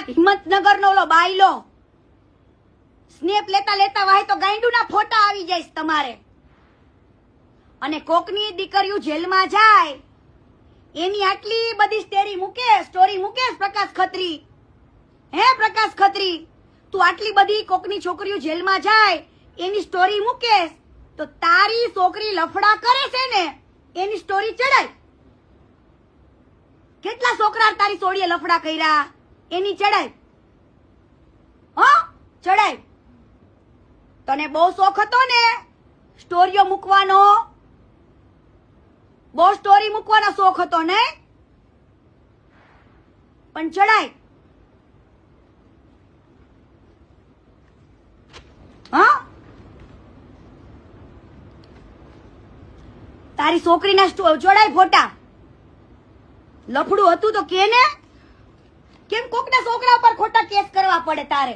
વાત હિંમતનગર નો ઓલો bylaw snap લેતા લેતા વાય તો ગાંડુના ફોટા આવી જાય તમારે. અને કોકની દીકરીઓ જેલમાં જાય એની આટલી બધી સ્ટોરી મૂકે પ્રકાશ ખત્રી. હે પ્રકાશ ખત્રી, તું આટલી બધી કોકની છોકરીઓ જેલમાં જાય એની સ્ટોરી મૂકે તો તારી છોકરી લફડા કરે છે ને એની સ્ટોરી ચડાય. કેટલા છોકરા તારી સોડીએ લફડા કર્યા એની ચડાય. ચડાય. તને બહુ શોખ હતો ને સ્ટોરીઓ મૂકવાનો, બહુ સ્ટોરી મૂકવાનો શોખ હતો ને, પણ ચડાય. તારી છોકરીના ચડાય ફોટા. લફડું હતું તો કે ને, કેમ કોકના છોકરા પર ખોટા કેસ કરવા પડે તારે?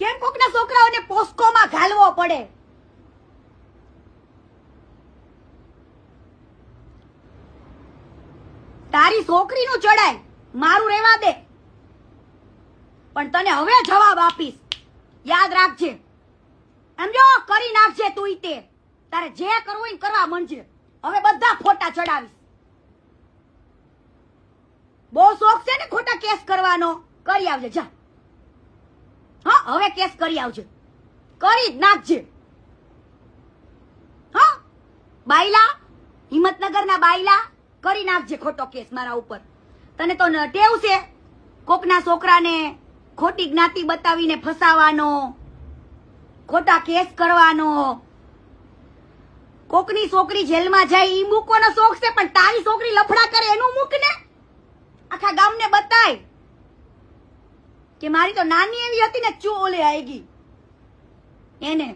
કેમ કોકના છોકરાઓને પોસ્કોમાં ઘાલવો પડે? તારી છોકરીનું ચડાય, મારું રહેવા દે. પણ તને હવે જવાબ આપીશ, યાદ રાખજે. સમજો, કરી નાખજે તું તે. તારે જે કરવું હોય કરવા માંડજે. હવે બધા ફોટા ચડાવીશ. બહુ શોખ છે ને ખોટા કેસ કરવાનો, કરી આવજે જા. હા, હવે કેસ કરી આવજે, કરી જ નાખજે. હા, બાયલા, હિંમતનગરના બાયલા, કરી નાખજે ખોટો કેસ મારા ઉપર. તને તો ટેવ છે કોકના છોકરાને ખોટી જ્ઞાતિ બતાવીને ફસાવાનો, ખોટા કેસ કરવાનો. કોકની છોકરી જેલમાં જાય ઈ મૂકવાનો શોખ છે, પણ તારી છોકરી લફડા કરે એનું મૂક ને. આખા ગામને બતાય કે મારી તો નાની એવી હતી ને ચૂ ઓલે આવી ગઈ એને.